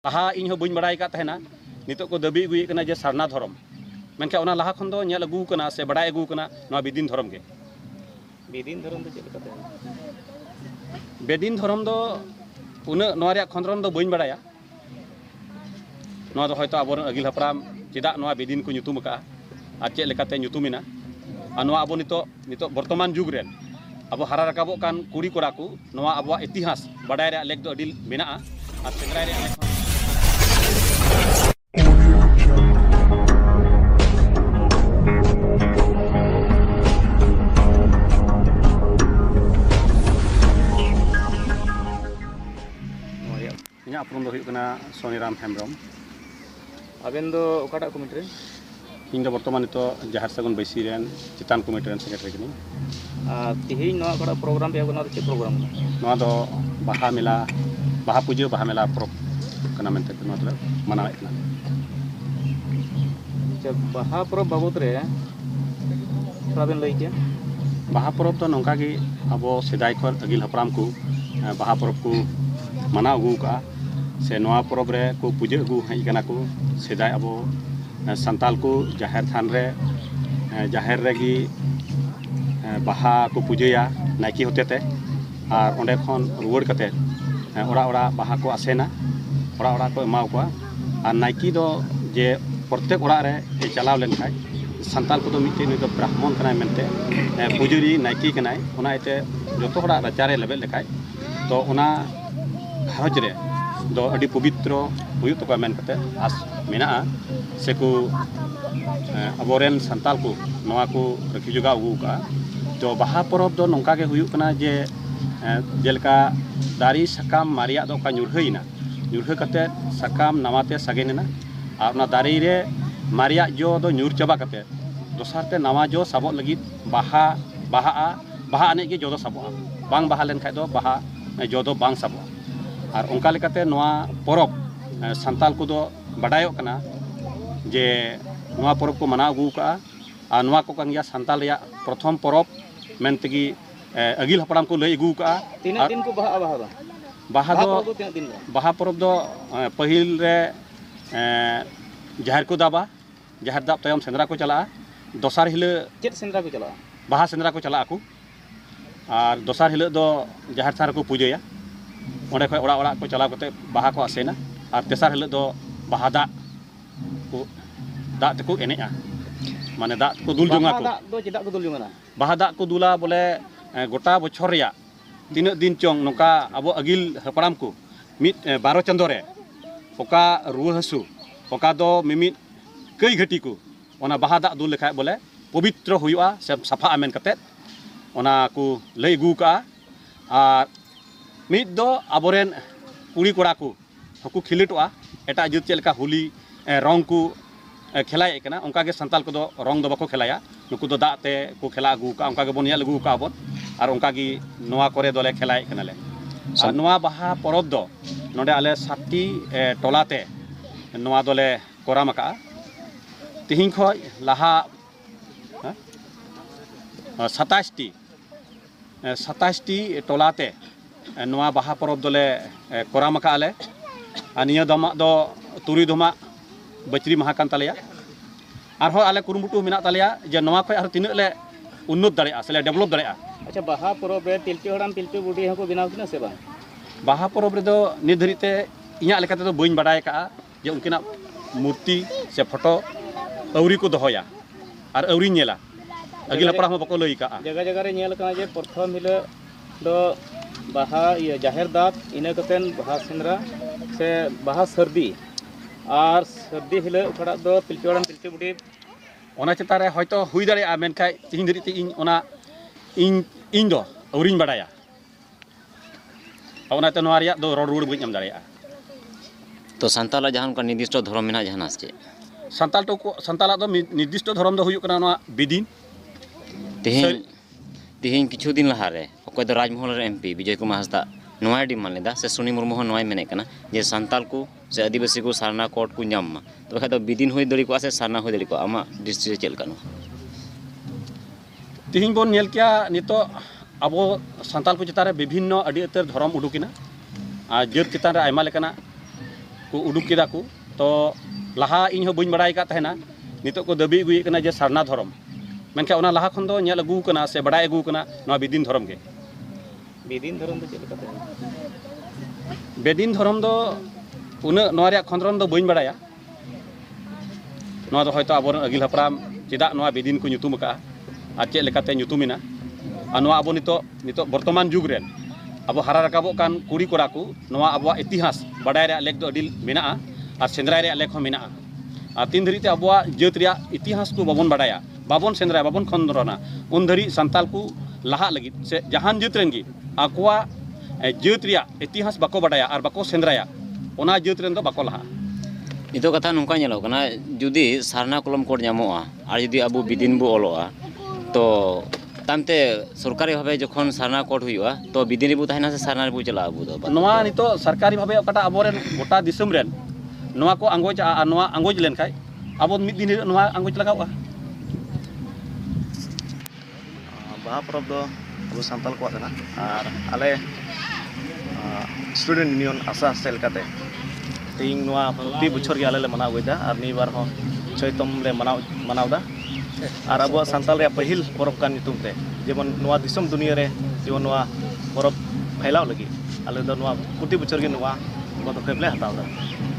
laha ᱤᱧ ᱦᱚᱸ ᱵᱟᱹᱧ ᱵᱟᱲᱟᱭ ᱠᱟᱫ ᱛᱟᱦᱮᱱᱟ ᱱᱤᱛᱚᱜ ᱠᱚ ᱫᱟᱹᱵᱤ ᱟᱹᱜᱩᱭᱮᱫ ᱠᱟᱱᱟ ᱡᱮ ᱥᱟᱨᱱᱟ ᱫᱷᱚᱨᱚᱢ ᱢᱮᱱᱠᱷᱟᱱ ᱚᱱᱟ ᱞᱟᱦᱟ ᱠᱷᱚᱱ ᱫᱚ ᱧᱮᱞ ᱟᱹᱜᱩ ᱠᱟᱱᱟ ᱥᱮ ᱵᱟᱲᱟᱭ ᱟᱹᱜᱩ ᱠᱟᱱᱟ ᱱᱚᱣᱟ ᱵᱮᱫᱤᱱ ᱫᱷᱚᱨᱚᱢ ᱜᱮ। ᱵᱮᱫᱤᱱ ᱫᱷᱚᱨᱚᱢ ᱫᱚ ᱪᱮᱫ ᱞᱮᱠᱟ ᱛᱟᱦᱮᱱᱟ? ᱵᱮᱫᱤᱱ ᱫᱷᱚᱨᱚᱢ ᱫᱚ ᱩᱱᱟᱹᱜ ᱱᱚᱣᱟ ᱨᱮᱭᱟᱜ ᱠᱷᱚᱸᱫᱽᱨᱚᱱ ᱫᱚ ᱵᱟᱹᱧ ᱵᱟᱲᱟᱭᱟ। ᱱᱚᱣᱟ ᱫᱚ ᱦᱚᱭᱛᱳ ᱟᱵᱚᱨᱮᱱ ᱟᱹᱜᱤᱞ ᱦᱟᱯᱲᱟᱢ ᱪᱮᱫᱟᱜ ᱱᱚᱣᱟ ᱵᱮᱫᱤᱱ ᱠᱚ ᱧᱩᱛᱩᱢ ᱟᱠᱟᱜᱼᱟ ᱟᱨ ᱪᱮᱫ ᱞᱮᱠᱟᱛᱮ ᱧᱩᱛᱩᱢᱮᱱᱟ ᱟᱨ ᱱᱚᱣᱟ ᱟᱵᱚ ᱱᱤᱛᱚᱜ ᱵᱚᱨᱛᱚᱢᱟᱱ ᱡᱩᱜᱽ ᱨᱮᱱ ᱟᱵᱚ ᱦᱟᱨᱟ ᱨᱟᱠᱟᱵᱚᱜ ᱠᱟᱱ ᱠᱩᱲᱤ ᱠᱚᱲᱟ ᱠᱚ ᱱᱚᱣᱟ ᱟᱵᱚᱣᱟᱜ ᱤᱛᱤᱦᱟᱥ ᱵᱟᱰᱟᱭ ᱨᱮᱭᱟᱜ ᱞᱮᱠ ᱫᱚ ᱟᱹᱰᱤ ᱢᱮᱱᱟᱜᱼᱟ ᱟᱨ ᱥᱮᱸᱫᱽᱨᱟᱭ ᱨᱮᱭᱟᱜ ᱞᱮᱠ ᱦᱚᱸ। ᱤᱧᱟᱹᱜ ᱩᱯᱨᱩᱢ ᱫᱚ ᱦᱩᱭᱩᱜ ᱠᱟᱱᱟ ᱥᱚᱱᱤᱨᱟᱢ ᱦᱮᱢᱵᱨᱚᱢ। ᱟᱵᱮᱱ ᱫᱚ ᱚᱠᱟᱴᱟᱜ ᱠᱚᱢᱤᱴᱤ ᱨᱮ? ᱤᱧ ᱫᱚ ᱵᱚᱨᱛᱚᱢᱟᱱ ᱱᱤᱛᱚᱜ ᱡᱟᱦᱮᱨ ᱥᱟᱹᱜᱩᱱ ᱵᱟᱹᱭᱥᱤ ᱨᱮᱱ ᱪᱮᱛᱟᱱ ᱠᱚᱢᱤᱴᱤ ᱨᱮᱱ ᱥᱮᱠᱨᱮᱴᱟᱨᱤ ᱠᱟᱹᱱᱟᱹᱧ। ᱟᱨ ᱛᱮᱦᱮᱧ ᱱᱚᱣᱟ ᱚᱠᱟᱴᱟᱜ ᱯᱨᱳᱜᱨᱟᱢ ᱯᱮ ᱚᱱᱟ ᱫᱚ ᱪᱮᱫ ᱯᱨᱳᱜᱨᱟᱢ ᱠᱟᱱᱟ? ᱱᱚᱣᱟ ᱫᱚ ᱵᱟᱦᱟ ᱢᱮᱞᱟ ᱵᱟᱦᱟ ᱯᱩᱡᱟᱹ ᱵᱟᱦᱟ ᱢᱮᱞᱟ ᱯᱚᱨᱚᱵᱽ ᱠᱟᱱᱟ ᱢᱮᱱᱛᱮ ᱱᱚᱣᱟ ᱫᱚᱞᱮ ᱢᱟᱱᱟᱣᱮᱫ ᱠᱟᱱᱟ। ᱟᱪᱪᱷᱟ, ᱵᱟᱦᱟ ᱯᱚᱨᱚᱵᱽ ᱵᱟᱵᱚᱫ ᱨᱮ ᱛᱷᱚᱲᱟ ᱵᱮᱱ ᱞᱟᱹᱭ ᱠᱮᱭᱟ। ᱵᱟᱦᱟ ᱯᱚᱨᱚᱵᱽ ᱫᱚ ᱱᱚᱝᱠᱟ ᱜᱮ ᱟᱵᱚ ᱥᱮᱫᱟᱭ ᱠᱷᱚᱱ ᱟᱹᱜᱤᱞ ᱦᱟᱯᱲᱟᱢ ᱠᱚ ᱵᱟᱦᱟ ᱯᱚᱨᱚᱵᱽ ᱠᱚ ᱢᱟᱱᱟᱣ ᱟᱹᱜᱩ ᱠᱟᱜᱼᱟ ᱥᱮ ᱱᱚᱣᱟ ᱯᱚᱨᱚᱵᱽ ᱨᱮ ᱠᱚ ᱯᱩᱡᱟᱹ ᱟᱹᱜᱩ ᱦᱮᱡ ᱠᱟᱱᱟ ᱠᱚ ᱥᱮᱫᱟᱭ ᱟᱵᱚ ᱥᱟᱱᱛᱟᱞ ᱠᱚ ᱡᱟᱦᱮᱨ ᱛᱷᱟᱱ ᱨᱮ ᱡᱟᱦᱮᱨ ᱨᱮᱜᱮ ᱵᱟᱦᱟ ᱠᱚ ᱯᱩᱡᱟᱹᱭᱟ ᱱᱟᱭᱠᱮ ᱦᱚᱛᱮᱛᱮ ᱟᱨ ᱚᱸᱰᱮ ᱠᱷᱚᱱ ᱨᱩᱣᱟᱹᱲ ᱠᱟᱛᱮᱫ ᱚᱲᱟᱜ ᱚᱲᱟᱜ ᱵᱟᱦᱟ ᱠᱚ ᱟᱥᱮᱱᱟ ᱚᱲᱟᱜ ᱚᱲᱟᱜ ᱠᱚ ᱮᱢᱟ ᱠᱚᱣᱟ ᱟᱨ ᱱᱟᱭᱠᱮ ᱫᱚ ᱡᱮ ᱯᱨᱚᱛᱛᱮᱠ ᱚᱲᱟᱜ ᱨᱮ ᱪᱟᱞᱟᱣ ᱞᱮᱱᱠᱷᱟᱡ ᱥᱟᱱᱛᱟᱞ ᱠᱚᱫᱚ ᱢᱤᱫᱴᱮᱱ ᱱᱩᱭ ᱫᱚ ᱵᱨᱟᱦᱢᱚᱱ ᱠᱟᱱᱟᱭ ᱢᱮᱱᱛᱮ ᱯᱩᱡᱟᱹᱨᱤ ᱱᱟᱭᱠᱮ ᱠᱟᱱᱟᱭ ᱚᱱᱟ ᱤᱭᱟᱹᱛᱮ ᱡᱚᱛᱚ ᱦᱚᱲᱟᱜ ᱨᱟᱪᱟᱨᱮ ᱞᱮᱵᱮᱫ ᱞᱮᱠᱷᱟᱡ ᱛᱚ ᱚᱱᱟ ᱜᱷᱟᱨᱚᱸᱡᱽ ᱨᱮ ᱫᱚ ᱟᱹᱰᱤ ᱯᱚᱵᱤᱛᱨᱚ ᱦᱩᱭᱩᱜ ᱛᱟᱠᱚᱣᱟ ᱢᱮᱱ ᱠᱟᱛᱮᱫ ᱟᱸᱥ ᱢᱮᱱᱟᱜᱼᱟ ᱥᱮᱠᱚ ᱟᱵᱚᱨᱮᱱ ᱥᱟᱱᱛᱟᱞ ᱠᱚ ᱱᱚᱣᱟ ᱠᱚ ᱨᱟᱹᱠᱷᱤ ᱡᱚᱜᱟᱣ ᱟᱹᱜᱩ ᱠᱟᱜᱼᱟ। ᱛᱚ ᱵᱟᱦᱟ ᱯᱚᱨᱚᱵᱽ ᱫᱚ ᱱᱚᱝᱠᱟ ᱜᱮ ᱦᱩᱭᱩᱜ ᱠᱟᱱᱟ ᱡᱮ ᱡᱮᱞᱮᱠᱟ ᱫᱟᱨᱮ ᱥᱟᱠᱟᱢ ᱢᱟᱨᱮᱭᱟᱜ ᱫᱚ ᱚᱱᱠᱟ ᱧᱩᱨᱦᱟᱹᱭᱮᱱᱟ ᱧᱩᱨᱦᱟᱹ ᱠᱟᱛᱮᱫ ᱥᱟᱠᱟᱢ ᱱᱟᱣᱟᱛᱮ ᱥᱟᱜᱮᱱᱮᱱᱟ ᱟᱨ ᱚᱱᱟ ᱫᱟᱨᱮ ᱨᱮ ᱢᱟᱨᱮᱭᱟᱜ ᱡᱚ ᱫᱚ ᱧᱩᱨ ᱪᱟᱵᱟ ᱠᱟᱛᱮᱫ ᱫᱚᱥᱟᱨ ᱛᱮ ᱱᱟᱣᱟ ᱡᱚ ᱥᱟᱵᱚᱜ ᱞᱟᱹᱜᱤᱫ ᱵᱟᱦᱟᱜᱼᱟ ᱵᱟᱦᱟ ᱟᱹᱱᱤᱡ ᱜᱮ ᱡᱚ ᱫᱚ ᱥᱟᱵᱚᱜᱼᱟ ᱵᱟᱝ ᱵᱟᱦᱟ ᱞᱮᱱᱠᱷᱟᱡ ᱫᱚ ᱵᱟᱦᱟ ᱡᱚ ᱫᱚ ᱵᱟᱝ ᱥᱟᱵᱚᱜᱼᱟ ᱟᱨ ᱚᱱᱠᱟ ᱞᱮᱠᱟᱛᱮ ᱱᱚᱣᱟ ᱯᱚᱨᱚᱵᱽ ᱥᱟᱱᱛᱟᱞ ᱠᱚᱫᱚ ᱵᱟᱰᱟᱭᱚᱜ ᱠᱟᱱᱟ ᱡᱮ ᱱᱚᱣᱟ ᱯᱚᱨᱚᱵᱽ ᱠᱚ ᱢᱟᱱᱟᱣ ᱟᱹᱜᱩ ᱠᱟᱜᱼᱟ ᱟᱨ ᱱᱚᱣᱟ ᱠᱚ ᱠᱟᱱ ᱜᱮᱭᱟ ᱥᱟᱱᱛᱟᱞ ᱨᱮᱭᱟᱜ ᱯᱨᱚᱛᱷᱚᱢ ᱯᱚᱨᱚᱵᱽ ᱢᱮᱱᱛᱮᱜᱮ ᱟᱹᱜᱤᱞ ᱦᱟᱯᱲᱟᱢ ᱠᱚ ᱞᱟᱹᱭ ᱟᱹᱜᱩ ᱠᱟᱜᱼᱟ। ᱛᱤᱱᱟᱹᱜ ᱫᱤᱱ ᱠᱚ ᱵᱟᱦᱟᱜᱼᱟ ᱵᱟᱦᱟ ᱫᱚ? ᱵᱟᱦᱟ ᱯᱚᱨᱚᱵᱽ ᱫᱚ ᱛᱤᱱᱟᱹᱜ ᱫᱤᱱ ᱨᱮ? ᱵᱟᱦᱟ ᱯᱚᱨᱚᱵᱽ ᱫᱚ ᱯᱟᱹᱦᱤᱞ ᱨᱮ ᱡᱟᱦᱮᱨ ᱠᱚ ᱫᱟᱵᱟ ᱡᱟᱦᱮᱨ ᱫᱟᱵ ᱛᱟᱭᱚᱢ ᱥᱮᱸᱫᱽᱨᱟ ᱠᱚ ᱪᱟᱞᱟᱜᱼᱟ ᱫᱚᱥᱟᱨ ᱦᱤᱞᱳᱜ ᱪᱮᱫ ᱥᱮᱸᱫᱽᱨᱟ ᱠᱚ ᱪᱟᱞᱟᱜᱼᱟ? ᱵᱟᱦᱟ ᱥᱮᱸᱫᱽᱨᱟ ᱠᱚ ᱪᱟᱞᱟᱜ ᱟᱠᱚ ᱟर दसार हिलोग दो जहर थान को पूजाया ओंडे खय ओड़ा ओड़ा को चलाव कते बाहा को आसेना और तेसार हिलोग दो बाहा दाग को दाग तेको एनेआ माने दाग को दुल जोंगा को बाहा दाग दो चेदाग को दुल जोंगा बाहा दाग को दुला बोले गोटा बछर रेया तीना दिन चोंग नोका अबो अगिल हपड़ाम को मिट 12 चंदो रे ओका रुआ हसु ओका दो मिमिट कई घटी को ओना बाहा दाग दुल लेखाय बोले पवित्र हुआ से सफा आमेन कते ओना को लई अगू का और मिद दो आबोरेन कुड़ी कोड़ा को हकू खिलेटोआ एटा जुत चेलका होली रंग को खेलाय कना उनका के संताल को दो रंग दो बाको खेलाया नुकु दो दाते को खेला अगू का उनका के बोन यल अगू का बोन और उनका की नोआ करे दोले खेलाय कनाले और नोआ बाहा परब दो नोडे आले सातटी टोलाते नोआ दोले कोराम का तिहिं खय लाहा 27 टी टोलाते नोआ बाहा परब दोले कोराम का आले निया दमा दो तुरी दमा बचरी माहा कान तालेया आर हो आले कुरुमुटु मेना तालेया जे नोआ खय आर तिनाक ले उन्नत दाड़ेया से ले डेवलप दाड़ेया। अच्छा, बाहा परब रे तिलचु हड़ाम तिलचु बुढ़ी हको बनाव किना से बा? बाहा परब रे दो नि धरिते इया लेकाते दो बइन बाडाय का जे उनकिना मूर्ति से फोटो अवरी को दोहया आर अवरी नेला अगिल हपड़ा बको लई का जगह जगह रे नेल कना जे प्रथम हिलो दो बाहा ये जाहेर दाब इना कतेन बाहा सेंद्रा से बाहा सर्दी और सर्दी हिलो खड़ा दो तिलचु हड़ाम तिलचु बुढ़ी ओना चेतारे हयतो हुई दाड़ेया मेनखाय तिहिं धरिते इन ओना इन दो अवरिन बाडाया ओनाते नोआ रिया दो रोड रुड़ बइन एम दाड़ेया। तो संताला जहां का निर्दिष्ट धर्म मेना जहां से संताला दो निर्दिष्ट धर्म दो हुयुग कना नोआ बेदिन तिहिं किछु दिन लहारे अकोय दो राजमहल रे एमपी विजय कुमार हांसदा नोआ डिमांड लेदा से सोनी मुर्मू हो नोआ मेने कना जे संताल को से आदिवासी को सारना कोड को ᱧᱟᱢ तो बखा दो बेदिन हुई दड़ी को से सारना हुई दड़ी को आमा डिस्ट्रिक्ट चेल कानो तिहिं बोन नेल किया नितो अबो संताल को चितारे विभिन्न अडी उतर धर्म उडुकिना आ जत चितान रे आयमा लेकाना को उडुक केदा को तो लाहा इन हो बइन बड़ाई का तहना नितो को दबी अगुए कना जे सारना धर्म मेनखा ओना लाहा खन दो नेल अगु कना से बड़ाई अगु कना नवा बिदिन धर्म के बिदिन धर्म दो चेक लेका बेदिन धर्म दो उना नवा रे खंद्रन दो बइन बड़ाया नवा दो होयतो आबो अगिल हपराम चेदा नवा बिदिन को nyutum का आ चे लेकाते nyutumina आ नवा आबो नितो वर्तमान जुग रेन आबो हारा रकाबो कान कुड़ी कोड़ा को नवा आबो इतिहास बड़ाई रे लेख दो अडिल मेना आ सेंद्राय रे लेख हो मेना आ तीन धरी ते आबो जेत रे इतिहास को बाबन बड़ाया बाबन सेंद्राय बाबन खंद्रना उन धरी संताल को लाहा लगी से जहान जेत रेन गी आकोआ जेत रे इतिहास बाको बड़ाया और बाको सेंद्राया ओना जेत रेन दो बाको लाहा नितो कथा नोंका ñeloग कना जुदी सारना कलम कोड ñamoa और जुदी अबो बिदिन बो ओलोआ तो तामते सरकारी भावे जखन सारना कोड हुआ तो बिदिन बो तहना से सारना बो चला अबो दो नवा नितो सरकारी भावे ओकाटा आबोरेन गोटा दिसम रेन नवा को आंगोज नवा आंगोज लेन खाय आबो मिद दिन नवा आंगोज लगावा बाहा परब दो अबो सांताल को आना और आले स्टूडेंट यूनियन आशा सेल काते तीन नवा प्रति बछर के आले ले मनाव गइदा और नि बार हो चैतम ले मनावदा और अब सांताल रे पहिल परब कान नितुम ते जेमन नवा दिसम दुनिया रे जेमन नवा परब फैलाव लगी आले दो नवा प्रति बछर के नवा पदक्षेप ले हतावदा